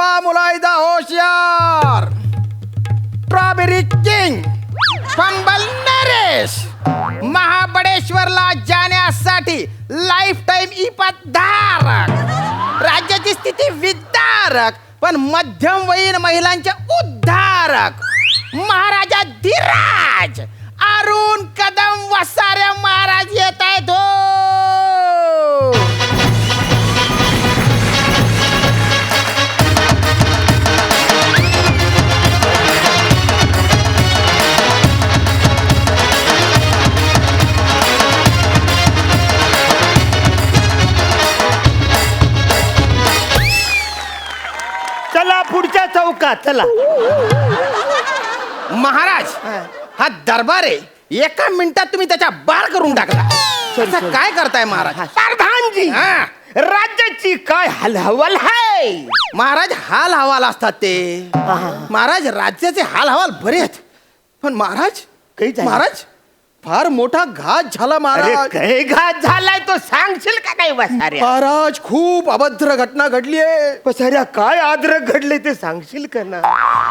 अब्बा मुलायदा होशियार, strawberry king, fumble Naresh, महाबळेश्वरला जाण्यासाठी लाईफ टाइम इपतधारक, राज्याची स्थिती विदारक पण मध्यमवयीन महिलांचे उद्धारक, महाराजा धीराज अरुण कदम वसारे महाराज येत आहेत हो. चला पुढच्या चौकात चला. महाराज हा दरबार आहे, एका मिनिटात तुम्ही त्याच्या बार करून टाकला. असं काय करताय महाराज? प्रधानजी, हा. राज्याची काय हलहवल आहे. महाराज हाल हवाल असतात ते. महाराज राज्याचे हाल हवाल बरे आहेत, पण महाराज काही झालं? महाराज फार मोठा घात झाला अरे महाराज. काही घात झालाय तो सांगशील का काही वसाऱ्या? महाराज खूप अभद्र घटना घडली आहे. वसाऱ्या काय आद्रक घडले ते सांगशील का ना?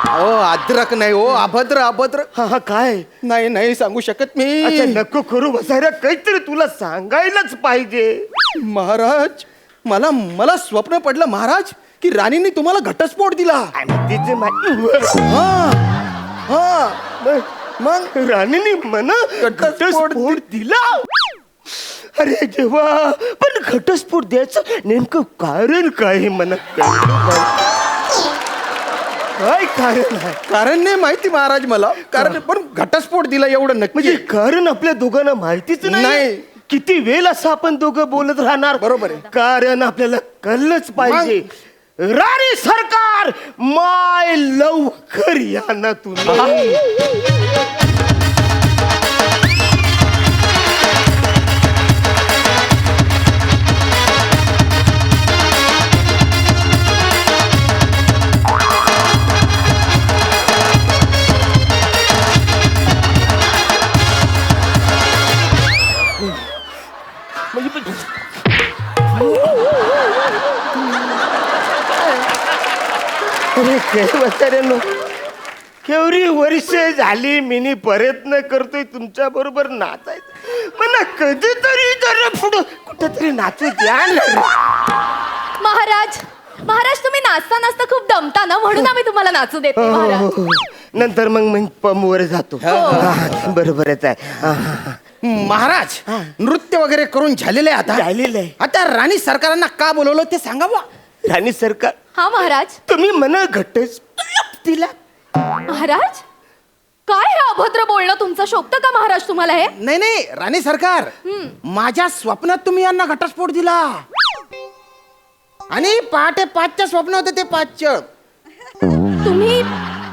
हो अद्रक नाही हो, अभद्र अभद्र. हा काय? नाही सांगू शकत अच्छा मी. नको करू वसाऱ्या, काहीतरी तुला सांगायलाच पाहिजे. महाराज मला स्वप्न पडलं महाराज की राणीने तुम्हाला घटस्फोट दिला. आणि तिचे मग राणीने म्हणा घटस्फोट दिला. अरे जेव्हा पण घटस्फोट द्यायचं नेमकं कारण काय म्हणा? काय कारण आहे? कारण नाही माहिती महाराज मला. कारण पण घटस्फोट दिला एवढं नक्की. म्हणजे कारण आपल्या दोघांना माहितीच नाही. किती वेळ असं आपण दोघं बोलत राहणार? बरोबर आहे. कारण आपल्याला कळलंच पाहिजे. राणी सरकार माय लवकर या ना तुम्ही. केवढी वर्ष झाली मी प्रयत्न करतोय तुमच्या बरोबर नाचायचं. मला कधीतरी जरा पुढं कुठेतरी नाचू द्या ना. महाराज तुम्ही नाचता नाचता खूप दमता ना, म्हणून आम्ही तुम्हाला नाचू देतो महाराज. नंतर मग पंपवर जातो. बरोबरच आहे. महाराज नृत्य वगैरे करून झालेले आता झालेलं आहे. आता राणी सरकारांना का बोलवलं ते सांगा बा. राणी सरकार हा महाराज. तुम्ही म्हणा घटच तिला. महाराज काय हे अभद्र बोलणं तुमचं शोभतं का महाराज तुम्हाला हे? नाही राणी सरकार, माझ्या स्वप्नात तुम्ही यांना घटस्फोट दिला आणि पहाटे 5च्या स्वप्न होते ते 5चं. तुम्ही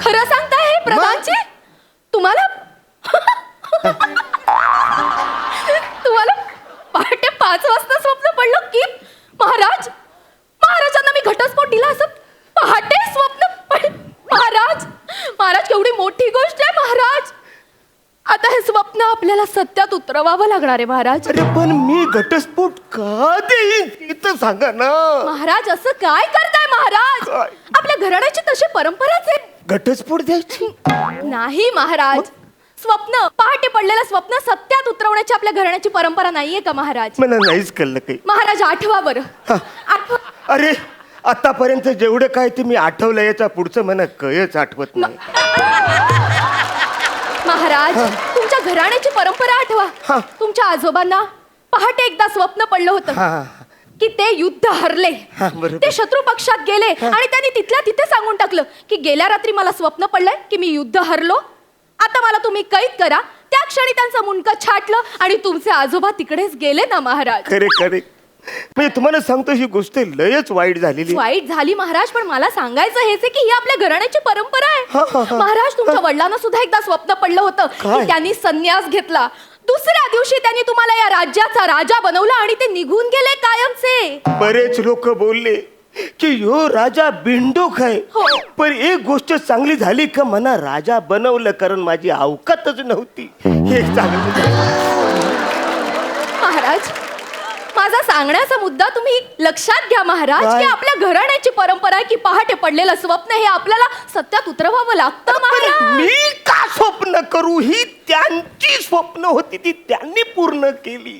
खरं सांगताय हे प्रधानजी? तुम्हाला पहाटे 5 वाजता स्वप्न पडलं की महाराजांना मी घटस्फोट दिला असं पहाटे स्वप्न पडलं? महाराज केवढी मोठी गोष्ट आहे महाराज. आता हे स्वप्न आपल्याला सत्यात उतरवावं लागणार आहे महाराज. अरे पण मी घटस्फोट का देईन इथं सांगा ना. महाराज असं काय करताय महाराज? काय? आपल्या घराण्याची तशी परंपराच आहे. घटस्फोट द्यायची नाही महाराज, स्वप्न पहाटे पडलेलं स्वप्न सत्यात उतरवण्याची आपल्या घराण्याची परंपरा नाहीये का महाराज? मला नाहीच कळलं काही. महाराज आठवा बरं. आठवा. अरे आतापर्यंत जेवढं काय ते मी आठवलं, याच्या पुढचं मला कळच आठवत नाही. महाराज तुमच्या घराण्याची परंपरा आठवा. तुमच्या आजोबांना पहाटे एकदा स्वप्न पडलं होतं की ते युद्ध हरले. ते शत्रू पक्षात गेले आणि त्यांनी तिथल्या तिथे सांगून टाकलं की गेल्या रात्री मला स्वप्न पडलंय की मी युद्ध हरलो, आता मला तुम्ही कैद करा. त्या क्षणी त्यांचं मुंडकं छाटलं आणि तुमचे आजोबा तिकडेच गेले ना महाराज. खरे मी तुम्हाला सांगतो ही गोष्ट लयच वाईट झालेली. वाईट झाली महाराज, पण मला सांगायचं हेच आहे की ही आपल्या घराण्याची परंपरा आहे. महाराज तुमच्या वडिलांना सुद्धा एकदा स्वप्न पडलं होतं की त्यांनी संन्यास घेतला. दुसऱ्या दिवशी त्यांनी तुम्हाला या राज्याचा राजा बनवलं आणि ते निघून गेले कायमचे. बरेच लोक बोलले की यो राजा बिंडोक आहे. पण एक गोष्ट चांगली झाली का मना राजा बनवलं, कारण माझी अवकातच नव्हती. हे चांगलं. महाराज माझा सांगण्याचा मुद्दा तुम्ही लक्षात घ्या महाराज, काय? की आपल्या घराण्याची परंपरा आहे की पहाटे पडलेलं स्वप्न हे आपल्याला सत्यात उतरवावं लागतं महाराज. मी का स्वप्न करू? ही त्यांची स्वप्न होती, ती त्यांनी पूर्ण केली.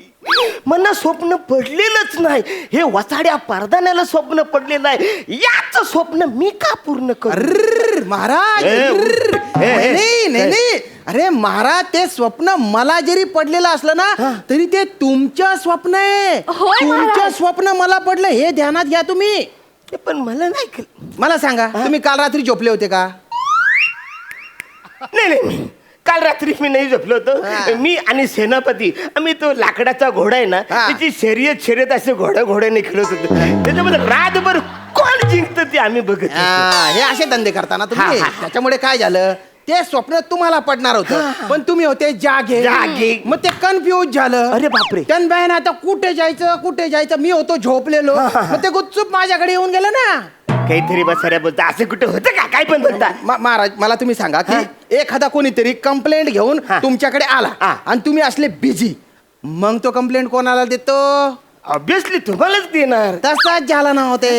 मला स्वप्न पडलेलंच नाही, हे वसाड्या परदान्याला स्वप्न पडलेलं आहे. याच स्वप्न मी का पूर्ण करू? अर्र, महाराज अर्र. नाही नाही नाही. अरे महाराज, ते स्वप्न मला जरी पडलेलं असलं ना तरी ते तुमचं स्वप्न आहे. होय, तुमचं महाराज. स्वप्न मला पडलं हे ध्यानात घ्या तुम्ही. ते पण मला नाही कळलं. मला सांगा, तुम्ही काल रात्री झोपले होते का? नाही नाही, काल रात्री मी नाही झोपलो होतो. मी आणि सेनापती आम्ही तो लाकडाचा घोडा आहे ना, हा. त्याची शर्यत असे घोड्याने खेळत होतो. त्याच्यामध्ये रातभर कोण जिंकतं ते आम्ही बघत होतो. हे असे धंदे करताना तुम्ही. हा, हा. त्याच्यामुळे काय झालं, ते स्वप्न तुम्हाला पडणार होतं पण तुम्ही होते जागे. मग ते कन्फ्युज झालं. अरे बापरे. त्यान आता कुठे जायचं मी होतो झोपलेलो. मग ते गुपचूप माझ्याकडे येऊन गेलं ना. काहीतरी बसाऱ्या बोलता, असं कुठं होतं का? काय पण बोलता. महाराज, मला तुम्ही सांगा की एखादा कोणीतरी कंप्लेंट घेऊन हा. तुमच्याकडे आला हा. आणि तुम्ही असले बिझी, मग तो कंप्लेंट कोणाला देतो? ऑब्विसली तुम्हालाच देणार. तसाच झाला ना होते.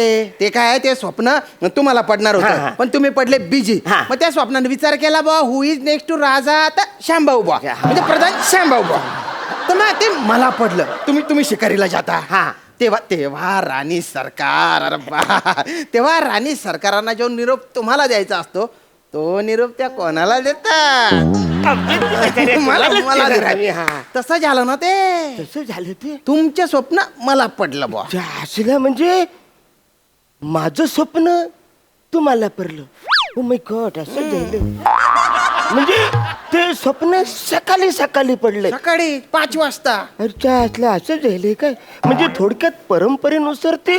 ते काय, ते स्वप्न तुम्हाला पडणार हा, होतं हा. पण तुम्ही पडले बिझी. हा. मग त्या स्वप्नाने विचार केला बा, हु इज नेक्स्ट टू राजा? आता शांभाऊ बा, हा. म्हणजे प्रधान शांभाऊ बा. तर मग ते मला पडलं. तुम्ही शिकारीला जाता. हा. तेव्हा राणी सरकार, अरे बा, तेव्हा राणी सरकारांना जो निरोप तुम्हाला द्यायचा असतो तो निरोप त्या कोणाला देतात? मला देतात. तसं झालं ना ते. तसं झालं ते. तुमचे स्वप्न मला पडलं बा. असलं म्हणजे माझं स्वप्न तुम्हाला पडलं. ओ माय गॉड, असं झालं म्हणजे ते स्वप्न सकाळी पडलंय. सकाळी 5 वाजता. अच्छा, असं झालंय काय? म्हणजे थोडक्यात परंपरेनुसार ते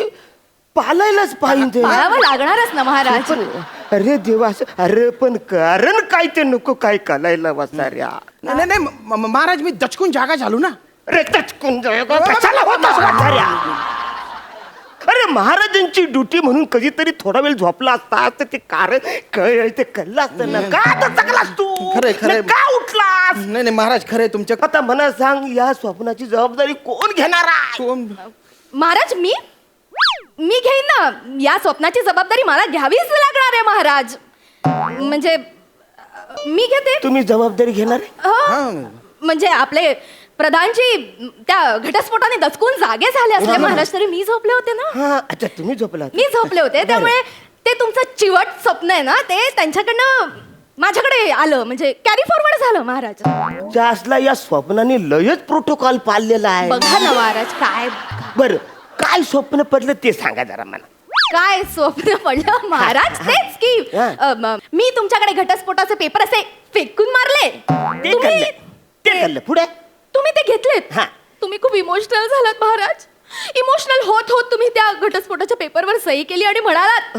पालायलाच पाहिजे. पाळावं लागणारच ना महाराज. पण अरे देवा, असं अरे पण कारण काय ते नको काय कलायला वाचाऱ्या. नाही नाही, महाराज मी दचकून जागा झालो ना. अरे तचकून कशाला होतास वाचाऱ्या? अरे महाराजांची ड्युटी म्हणून कधीतरी थोडा वेळ झोपला असता तर ते कारण कळ ते कळलं असतं ना. का दचकलास तू? खरंय, खरंय. का उठलास? नाही नाही महाराज, खरंय तुमच्या. आता मला सांग, या स्वप्नाची जबाबदारी कोण घेणार आहे? महाराज, मी घेईन ना. या स्वप्नाची जबाबदारी मला घ्यावीच लागणार आहे महाराज. म्हणजे मी घेते. तुम्ही जबाबदारी घेणार आहे? हो. म्हणजे आपले प्रधानजी त्या घटस्फोटाने दचकून जागे झाले असले महाराज, तरी मी झोपले होते ना. हा, अच्छा, तुम्ही झोपला. मी झोपले होते, त्यामुळे ते तुमचं चिवट स्वप्न आहे ना, ते त्यांच्याकडनं माझ्याकडे आलं, म्हणजे कॅरी फॉरवर्ड झालं महाराज. असला या स्वप्नाने लयच प्रोटोकॉल पाळलेला आहे. बघा ना महाराज, काय बर, काय स्वप्न पडलं ते सांगा जरा मला. काय स्वप्न पडलं महाराज? तेच की मी तुमच्याकडे घटस्फोटाचे पेपर असे फेकून मारले. ते कळलं. पुढे तुम्ही ते घेतलेत. हा. तुम्ही खूप इमोशनल झालात महाराज. इमोशनल होत होत तुम्ही त्या घटस्फोटाच्या पेपरवर सही केली आणि म्हणालात,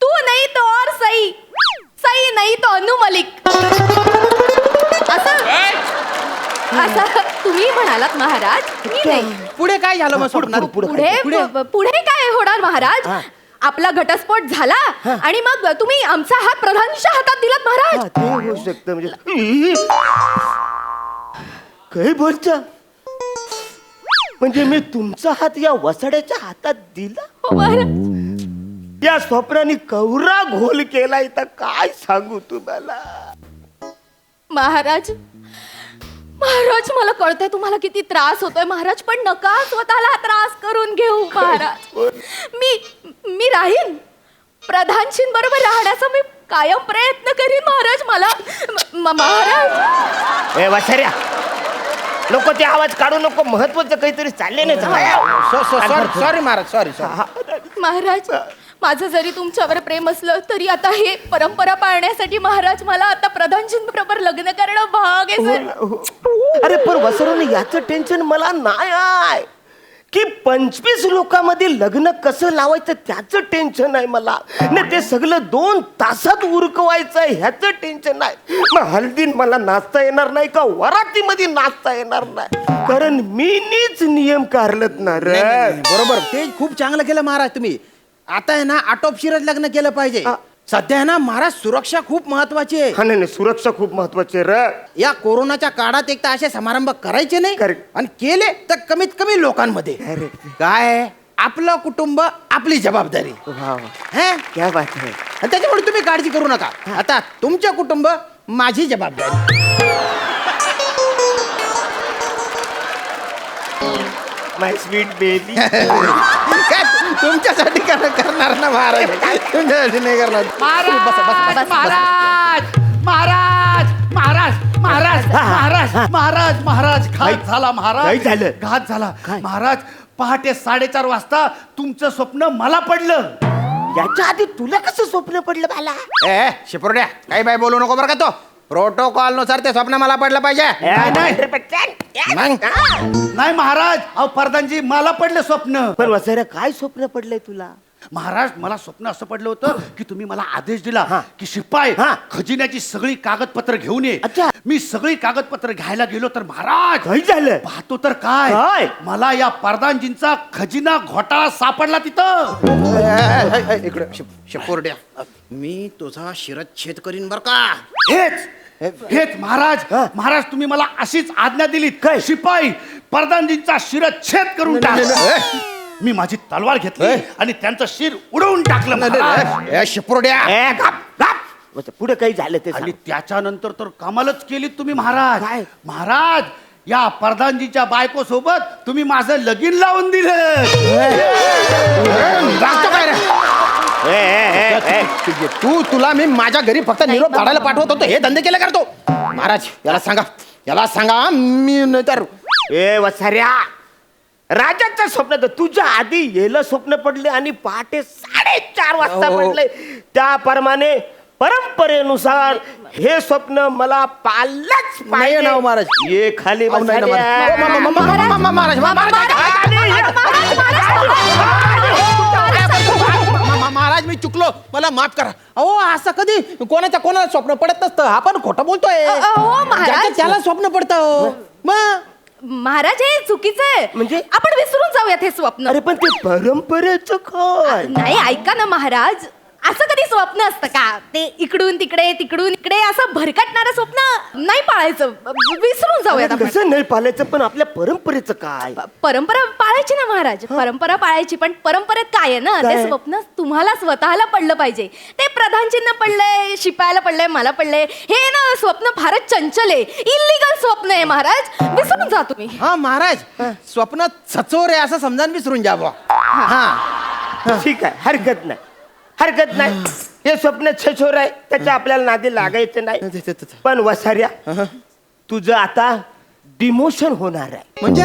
तू नाही तो और सही, सही नाही तो अनु मलिक. असं तुम्ही म्हणालात महाराज. मी नाही. पुढे काय झालं मग स्वप्नात? पुढे काय होणार महाराज? आपला घटस्फोट झाला आणि मग तुम्ही आमचा हात प्रधानच्या हातात दिलात महाराज. ते होऊ शकतं. म्हणजे काय बोलता? म्हणजे मी तुमचा हात या वसाड्याच्या हातात दिला? हो महाराज. त्या स्वप्नाने कवरा घोल केलाय तर काय सांगू तुम्हाला. महाराज, महाराज मला कळतंय तुम्हाला किती त्रास होतोय महाराज, पण नका स्वतःला त्रास करून घेऊ महाराज. मी राहीन प्रधानशींबरोबर राहण्याचा मी कायम प्रयत्न करीन महाराज. मला महाराज. ए वसाऱ्या, नको ते आवाज काढू नको. महत्वाचं काहीतरी चालले नाही. Sorry Maharaj, sorry. महाराज, माझं जरी तुमच्यावर प्रेम असलं तरी आता हे परंपरा पाळण्यासाठी महाराज मला आता प्रधानजींबरोबर लग्न करणं भाग आहे सर. अरे पण वसरून याचं टेन्शन मला नाही आहे की 25 लोकांमध्ये लग्न कसं लावायचं त्याचं टेन्शन आहे मला. नाही ते सगळं 2 तासात उरकवायचं ह्याचं टेन्शन आहे. मग हल्दीन मला नाचता येणार नाही का वरातीमध्ये नाचता येणार नाही, कारण मीनीच नियम काढलत ना रे. बरोबर, ते खूप चांगलं केलं महाराज तुम्ही. आता आहे ना आटोपशीरच लग्न केलं पाहिजे. सध्या ना महाराज सुरक्षा खूप महत्वाची आहे. हा नाही सुरक्षा खूप महत्वाची र. या कोरोनाच्या काळात एक तर असे समारंभ करायचे नाही Correct. आणि केले तर कमीत कमी लोकांमध्ये. काय आहे? आपलं कुटुंब आपली जबाबदारी. हैं? क्या बात आहे. आणि त्याच्यामुळे तुम्ही काळजी करू नका. आता तुमचं कुटुंब माझी जबाबदारी. माय स्वीट बेबी. काय तुमच्यासाठी करणार ना महाराज, तुमच्यासाठी नाही करणार. महाराज महाराज महाराज महाराज महाराज महाराज महाराज महाराज घात झाला काय महाराज झालं? घात झाला काय? महाराज पहाटे 4:30 वाजता तुमचं स्वप्न मला पडलं. याच्या आधी तुला कसं स्वप्न पडलं मला? ए शिपुर्ड्या काही बाय बोलू नको बरं का. तो प्रोटोकॉल नुसार ते स्वप्न मला पडलं पाहिजे. मग नाही महाराज, अहो प्रधानजी मला पडलं स्वप्न. पण वसाऱ्या काय स्वप्न पडलंय तुला? महाराज मला स्वप्न असं पडलं होतं की तुम्ही मला आदेश दिला हा. की शिपाई हा. खजिन्याची सगळी कागदपत्र घेऊन ये. अच्छा. मी सगळी कागदपत्र घ्यायला गेलो तर महाराज काय झालं? पाहतो तर काय काय? मला या प्रधानजींचा खजिना घोटाळा सापडला तिथं. इकडे शिपुर्ड्या, मी तुझा शिरच्छेद करीन बर का. हेच महाराज महाराज तुम्ही मला अशीच आज्ञा दिलीत काय? शिपाई प्रधानजींचा शिरच्छेद करून टाक. मी माझी तलवार घेतली आणि त्यांचं शिर उडवून टाकलं महाराज. ए शिपुर्ड्या, ए, गप, गप. पुढे काही झालं ते आणि सांग. त्याच्यानंतर तर कमालच केली तुम्ही महाराज. काय? महाराज या प्रधानजीच्या बायको सोबत तुम्ही माझं लगीन लावून दिलं. जास्त काय रे? तुला मी माझ्या घरी फक्त निरोप काढायला पाठवत होतो, हे धंदे केले करतो. महाराज याला सांगा मी नंतर. ए वसाऱ्या, राजाचं स्वप्न तर तुझ्या आधी येलं स्वप्न पडले आणि पहाटे 4:30 वाजता हो. पडले. त्याप्रमाणे परंपरेनुसार हे स्वप्न मला पाळलंच नाही ना, महाराज. ये खाली अहो, नाही ना, वसाऱ्या. महाराज मी चुकलो, मला माफ करा. अहो असं कधी कोणाला स्वप्न पडत नसतं. आपण खोटं बोलतोय. अहो, महाराज. ज्याचं त्याला स्वप्न पडतं. मग महाराज हे चुकीचं आहे. म्हणजे? आपण विसरून जाऊयात हे स्वप्न. अरे पण ते परंपरेचं काय? नाही ऐका ना महाराज, असं कधी स्वप्न असतं का? ते इकडून तिकडे असं भरकटणारं स्वप्न नाही पाळायचं. विसरून जाऊयात आपण. कसं नाही पालायचं, पण आपल्या परंपरेचं काय? परंपरा पाळायची ना महाराज, परंपरा पाळायची. पण परंपरेत काय आहे ना, काय? ते स्वप्न तुम्हाला स्वतःला पडलं पाहिजे. ते प्रधानजींना पडलंय, शिपायाला पडलंय, मला पडलंय. हे ना स्वप्न फारच चंचल आहे, इलिगल स्वप्न आहे महाराज. विसरून जा तुम्ही. हा महाराज, स्वप्न सचोर आहे असं समजा विसरून जा बुवा. हा ठीक आहे, हरकत नाही. हे स्वप्न छछोर आहे, त्याच्या आपल्याला नादी लागायचं नाही. पण वसाऱ्या, तुझं आता डिमोशन होणार आहे. म्हणजे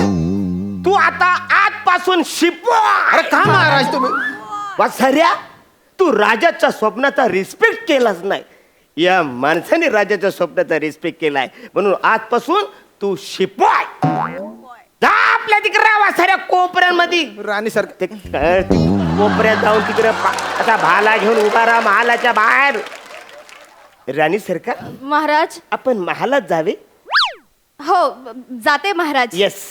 तू आता आजपासून शिपाई. अरे का महाराज तुम्ही? वसाऱ्या, तू राजाच्या स्वप्नाचा रिस्पेक्ट केलाच नाही. या माणसाने राजाच्या स्वप्नाचा रिस्पेक्ट केलाय, म्हणून आजपासून तू शिपाई. जा आपल्या तिकडे वसाऱ्या कोपऱ्यांमध्ये. राणी सर ते कोपऱ्यात जाऊन तिकडे आता भाला घेऊन उभा राहा महालाच्या बाहेर. राणी सरकार, महाराज. आपण महालात जावे. हो जाते महाराज. येस.